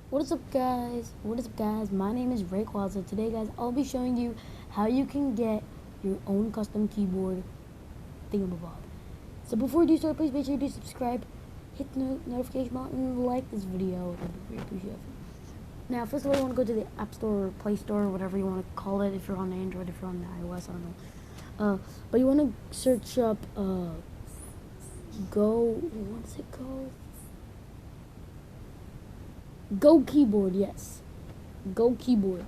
What is up, guys? What is up, guys? My name is Raekwon. So today, guys, I'll be showing you how you can get your own custom keyboard thingamabob. So before you do so, please make sure to subscribe, hit the notification button, and like this video. That'd be very appreciated. Now, first of all, you want to go to the App Store or Play Store, whatever you want to call it. If you're on Android, if you're on iOS, I don't know. But you want to search up What's it called? Go Keyboard, yes. Go Keyboard.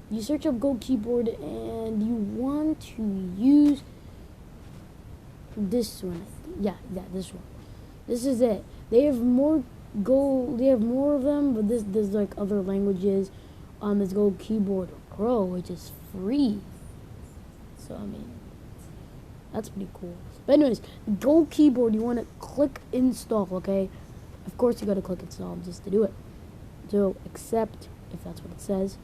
You search up Go Keyboard and you want to use this one. Yeah, this one. This is it. They have more of them, but there's like other languages. It's Go Keyboard Pro, which is free. So I mean, that's pretty cool. But anyways, Go Keyboard, you want to click install, okay? Of course you gotta click install just to do it. So accept, if that's what it says.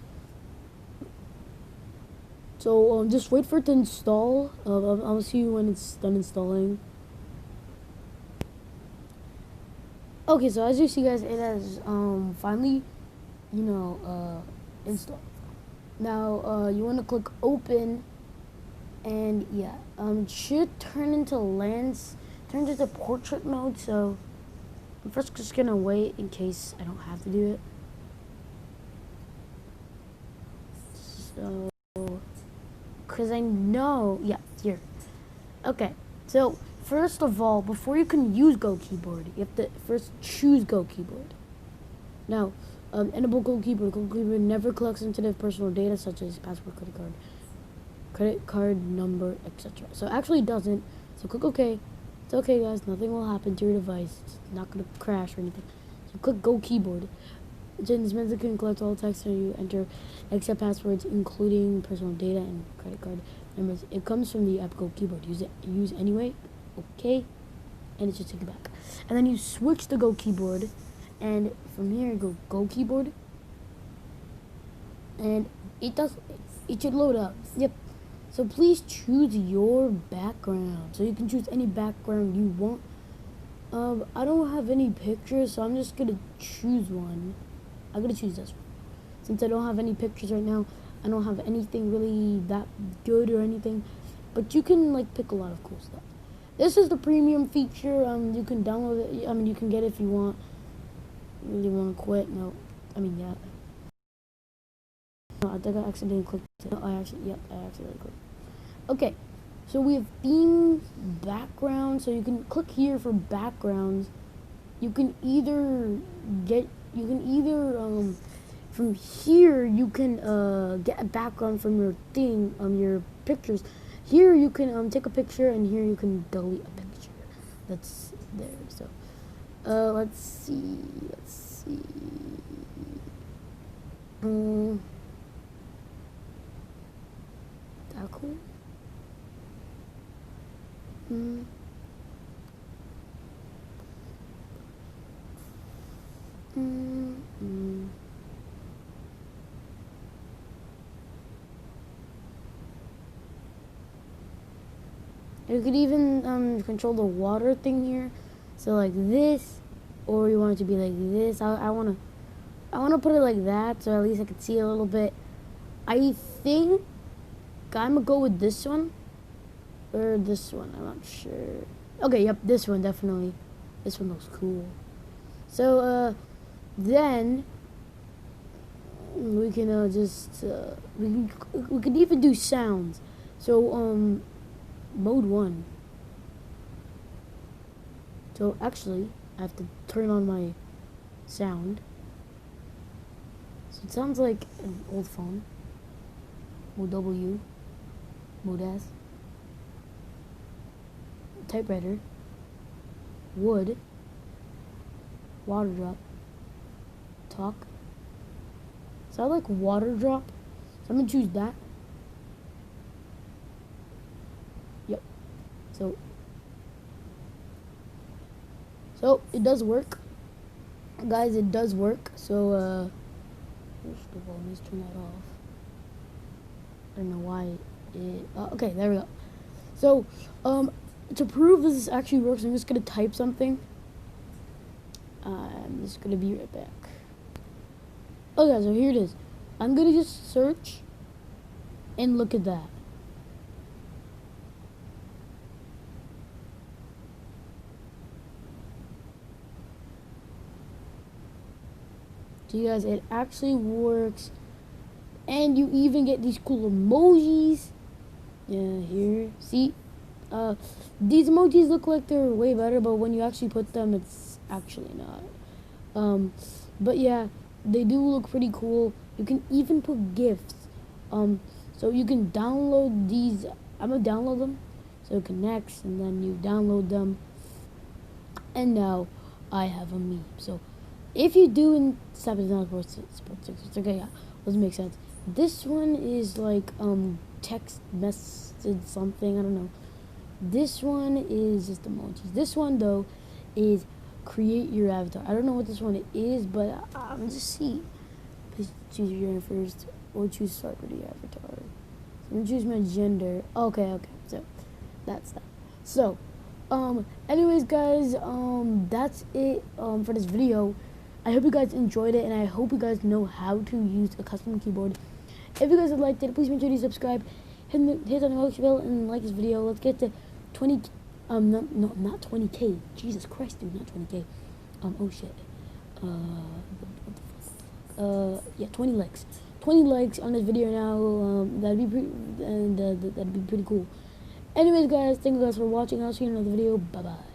So just wait for it to install. I'll see you when it's done installing. Okay, so as you see, guys, it has finally, installed. Now you want to click open, and yeah, it should turn into portrait mode. So I'm first just gonna wait in case I don't have to do it. So, because I know, yeah, here. Okay, so first of all, before you can use Go Keyboard, you have to first choose Go Keyboard. Now, Enable Go Keyboard. Go Keyboard never collects sensitive personal data such as password, credit card number, etc. So actually it doesn't. So click OK. It's okay, guys. Nothing will happen to your device. It's not gonna crash or anything. So click Go Keyboard. This means it can collect all text that you enter, except passwords, including personal data and credit card numbers. It comes from the app Go Keyboard. Use anyway. Okay, and it should take it back. And then you switch to Go Keyboard, and from here go Go Keyboard, and it should load up. Yep. So please choose your background. So you can choose any background you want. I don't have any pictures, so I'm just gonna choose one. I'm gonna choose this one. Since I don't have any pictures right now, I don't have anything really that good or anything. But you can like pick a lot of cool stuff. This is the premium feature. You can download it. I mean, you can get it if you want. You really want to quit? No. I mean, yeah. No, I think I accidentally clicked it. No, I accidentally clicked. Okay. So we have theme background. So you can click here for backgrounds. You can either from here you can get a background from your thing, your pictures. Here you can take a picture, and here you can delete a picture that's there. So let's see. That cool. You could even control the water thing here, so like this, or you want it to be like this. I wanna put it like that, so at least I can see a little bit. I think I'm gonna go with this one or this one. I'm not sure. Okay, yep, this one definitely. This one looks cool. So then we can we could even do sounds. So mode 1. So actually, I have to turn on my sound. So it sounds like an old phone. Mode W, mode S, typewriter, wood, water drop, talk. So I like water drop. So I'm gonna choose that. Yep. So it does work, guys. It does work. So first of all, let's turn that off. I don't know why it. Okay, there we go. So to prove this actually works, I'm just gonna type something. I'm just gonna be right back. Okay, so here it is. I'm gonna just search and look at that. So you guys, it actually works. And you even get these cool emojis. Yeah, here. See? These emojis look like they're way better, but when you actually put them, it's actually not. Um, but yeah, they do look pretty cool. You can even put GIFs. So you can download these. I'm gonna download them. So it connects, and then you download them. And now I have a meme. So if you do in sports, okay, yeah, doesn't make sense. This one is like text message something, I don't know. This one is just emojis. This one though is create your avatar. I don't know what this one is, but I'm just see. Please choose your first or choose celebrity avatar. So I'm gonna choose my gender. Okay, so that's that. So anyways guys, that's it for this video. I hope you guys enjoyed it, and I hope you guys know how to use a custom keyboard. If you guys have liked it, please make sure to subscribe, hit the notification bell, and like this video. Let's get to 20. Not 20K. Jesus Christ, dude, not 20K. Oh shit. Yeah, 20 likes. 20 likes on this video now. That'd be pretty cool. Anyways, guys, thank you guys for watching. I'll see you in another video. Bye bye.